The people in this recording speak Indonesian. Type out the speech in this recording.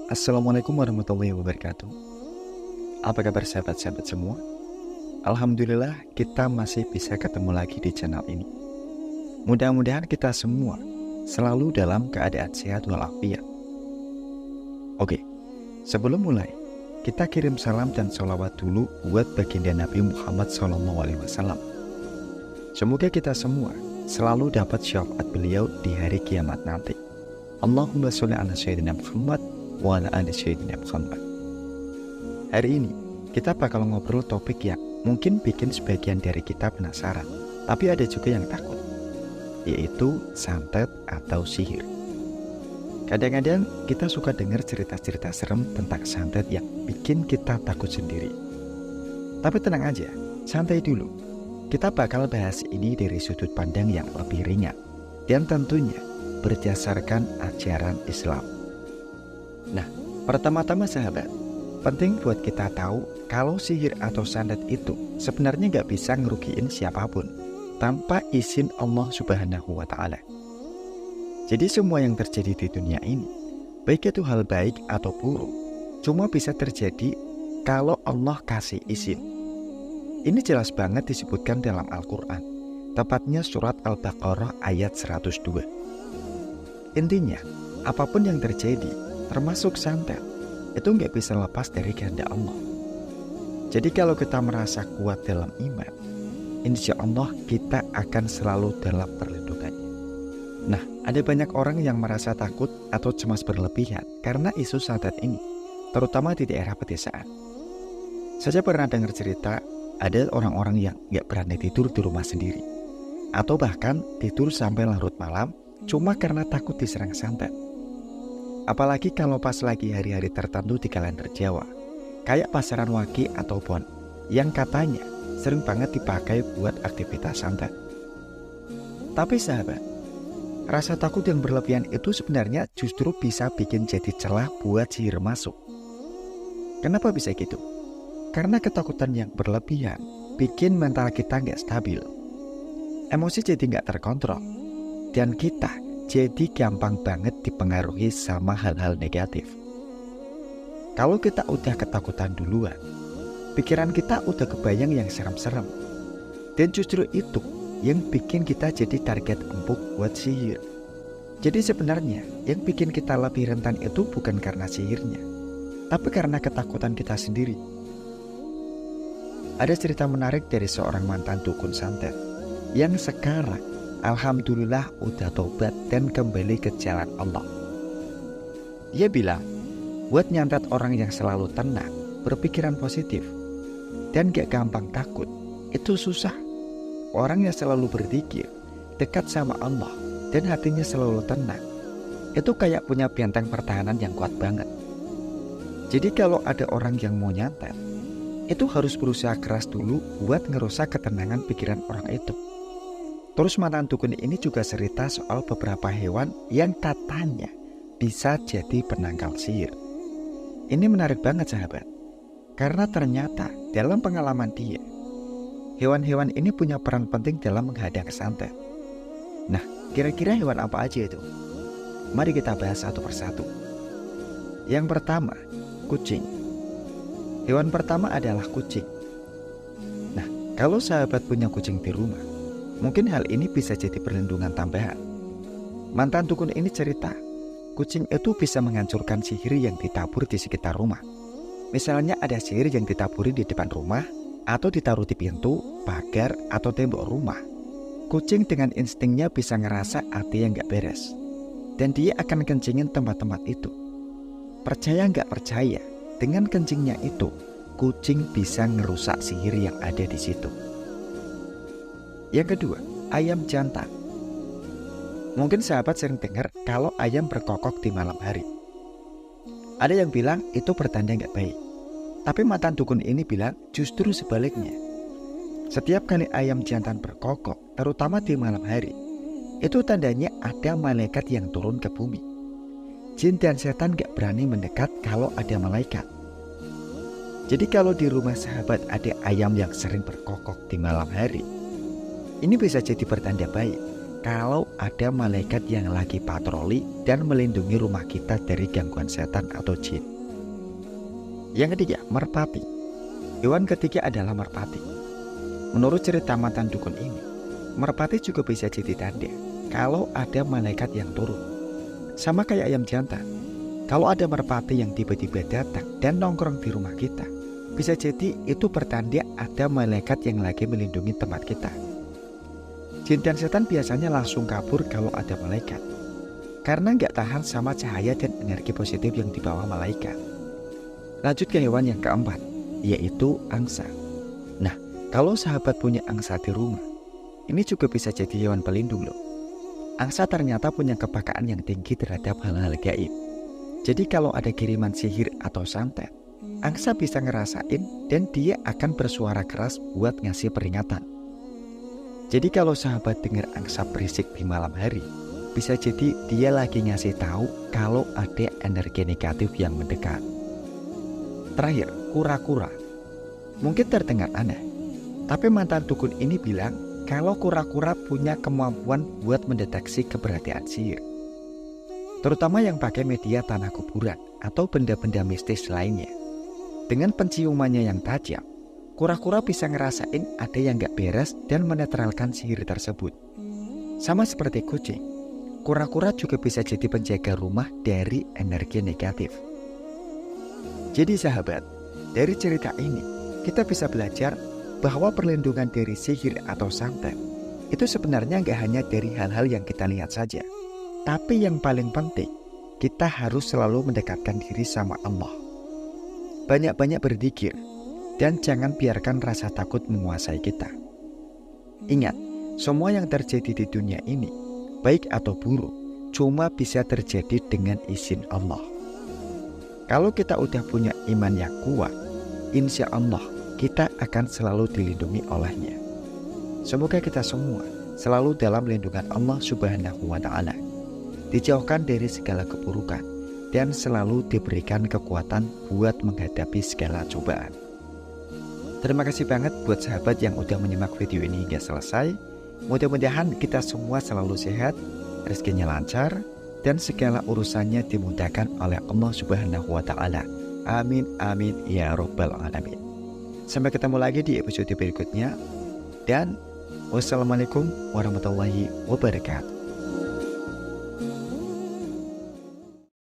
Assalamualaikum warahmatullahi wabarakatuh. Apa kabar sahabat-sahabat semua? Alhamdulillah kita masih bisa ketemu lagi di channel ini. Mudah-mudahan kita semua selalu dalam keadaan sehat walafiat. Oke, sebelum mulai, kita kirim salam dan sholawat dulu buat baginda Nabi Muhammad SAW. Semoga kita semua selalu dapat syafaat beliau di hari kiamat nanti. Allahumma sholli ala sayyidina Muhammad wa ala ali sayyidina Muhammad. Hari ini kita bakal ngobrol topik yang mungkin bikin sebagian dari kita penasaran, tapi ada juga yang takut, yaitu santet atau sihir. Kadang-kadang kita suka dengar cerita-cerita serem tentang santet yang bikin kita takut sendiri. Tapi tenang aja, santai dulu. Kita bakal bahas ini dari sudut pandang yang lebih ringan dan tentunya berdasarkan ajaran Islam. Nah, pertama-tama sahabat, penting buat kita tahu kalau sihir atau santet itu sebenarnya nggak bisa ngerugiin siapapun tanpa izin Allah Subhanahu wa Ta'ala. Jadi semua yang terjadi di dunia ini, baik itu hal baik atau buruk, cuma bisa terjadi kalau Allah kasih izin. Ini jelas banget disebutkan dalam Al-Quran, tepatnya surat Al-Baqarah ayat 102. Intinya, apapun yang terjadi, termasuk santet, itu nggak bisa lepas dari kehendak Allah. Jadi kalau kita merasa kuat dalam iman, insya Allah kita akan selalu dalam perlindungannya. Nah, ada banyak orang yang merasa takut atau cemas berlebihan karena isu santet ini, terutama di daerah pedesaan. Saya pernah dengar cerita, ada orang-orang yang nggak berani tidur di rumah sendiri, atau bahkan tidur sampai larut malam cuma karena takut diserang santet. Apalagi kalau pas lagi hari-hari tertentu di kalender Jawa, kayak pasaran Wage atau Pon, yang katanya sering banget dipakai buat aktivitas santet. Tapi sahabat, rasa takut yang berlebihan itu sebenarnya justru bisa bikin jadi celah buat sihir masuk. Kenapa bisa gitu? Karena ketakutan yang berlebihan bikin mental kita nggak stabil. Emosi jadi nggak terkontrol. Dan kita jadi gampang banget dipengaruhi sama hal-hal negatif. Kalau kita udah ketakutan duluan, pikiran kita udah kebayang yang serem-serem. Dan justru itu yang bikin kita jadi target empuk buat sihir. Jadi sebenarnya yang bikin kita lebih rentan itu bukan karena sihirnya, tapi karena ketakutan kita sendiri. Ada cerita menarik dari seorang mantan dukun santet yang sekarang alhamdulillah udah tobat dan kembali ke jalan Allah. Dia bilang, buat nyantet orang yang selalu tenang, berpikiran positif, dan gak gampang takut, itu susah. Orang yang selalu berzikir, dekat sama Allah, dan hatinya selalu tenang, itu kayak punya benteng pertahanan yang kuat banget. Jadi kalau ada orang yang mau nyantet, itu harus berusaha keras dulu buat ngerusak ketenangan pikiran orang itu. Terus mantan dukun ini juga cerita soal beberapa hewan yang katanya bisa jadi penangkal sihir. Ini menarik banget sahabat, karena ternyata dalam pengalaman dia, hewan-hewan ini punya peran penting dalam menghadang santet. Nah, kira-kira hewan apa aja itu? Mari kita bahas satu persatu. Yang pertama, kucing. Hewan pertama adalah kucing. Nah, kalau sahabat punya kucing di rumah, mungkin hal ini bisa jadi perlindungan tambahan. Mantan dukun ini cerita, kucing itu bisa menghancurkan sihir yang ditabur di sekitar rumah. Misalnya ada sihir yang ditaburi di depan rumah, atau ditaruh di pintu, pagar, atau tembok rumah. Kucing dengan instingnya bisa ngerasa ada yang gak beres, dan dia akan kencingin tempat-tempat itu. Percaya nggak percaya, dengan kencingnya itu, kucing bisa ngerusak sihir yang ada di situ. Yang kedua, ayam jantan. Mungkin sahabat sering dengar kalau ayam berkokok di malam hari. Ada yang bilang itu pertanda nggak baik. Tapi mantan dukun ini bilang justru sebaliknya. Setiap kali ayam jantan berkokok, terutama di malam hari, itu tandanya ada malaikat yang turun ke bumi. Jin dan setan gak berani mendekat kalau ada malaikat. Jadi kalau di rumah sahabat ada ayam yang sering berkokok di malam hari, ini bisa jadi pertanda baik kalau ada malaikat yang lagi patroli dan melindungi rumah kita dari gangguan setan atau jin. Yang ketiga, merpati. Hewan ketiga adalah merpati. Menurut cerita mantan dukun ini, merpati juga bisa jadi tanda kalau ada malaikat yang turun. Sama kayak ayam jantan, kalau ada merpati yang tiba-tiba datang dan nongkrong di rumah kita, bisa jadi itu pertanda ada malaikat yang lagi melindungi tempat kita. Jin dan setan biasanya langsung kabur kalau ada malaikat, karena nggak tahan sama cahaya dan energi positif yang dibawa malaikat. Lanjut ke hewan yang keempat, yaitu angsa. Nah, kalau sahabat punya angsa di rumah, ini juga bisa jadi hewan pelindung loh. Angsa ternyata punya kepekaan yang tinggi terhadap hal-hal gaib. Jadi kalau ada kiriman sihir atau santet, angsa bisa ngerasain dan dia akan bersuara keras buat ngasih peringatan. Jadi kalau sahabat dengar angsa berisik di malam hari, bisa jadi dia lagi ngasih tahu kalau ada energi negatif yang mendekat. Terakhir, kura-kura. Mungkin terdengar aneh, tapi mantan dukun ini bilang kalau kura-kura punya kemampuan buat mendeteksi keberadaan sihir, terutama yang pakai media tanah kuburan atau benda-benda mistis lainnya. Dengan penciumannya yang tajam, kura-kura bisa ngerasain ada yang gak beres dan menetralkan sihir tersebut. Sama seperti kucing, kura-kura juga bisa jadi penjaga rumah dari energi negatif. Jadi sahabat, dari cerita ini kita bisa belajar bahwa perlindungan dari sihir atau santet itu sebenarnya gak hanya dari hal-hal yang kita lihat saja, tapi yang paling penting, kita harus selalu mendekatkan diri sama Allah. Banyak-banyak berzikir, dan jangan biarkan rasa takut menguasai kita. Ingat, semua yang terjadi di dunia ini, baik atau buruk, cuma bisa terjadi dengan izin Allah. Kalau kita udah punya iman yang kuat, insya Allah kita akan selalu dilindungi olehnya. Semoga kita semua selalu dalam lindungan Allah Subhanahu wa Ta'ala, dijauhkan dari segala keburukan, dan selalu diberikan kekuatan buat menghadapi segala cobaan. Terima kasih banget buat sahabat yang udah menyimak video ini hingga selesai. Mudah-mudahan kita semua selalu sehat, rezekinya lancar, dan segala urusannya dimudahkan oleh Allah Subhanahu wa Ta'ala. Amin amin ya rabbal alamin. Sampai ketemu lagi di episode berikutnya, dan wassalamualaikum warahmatullahi wabarakatuh.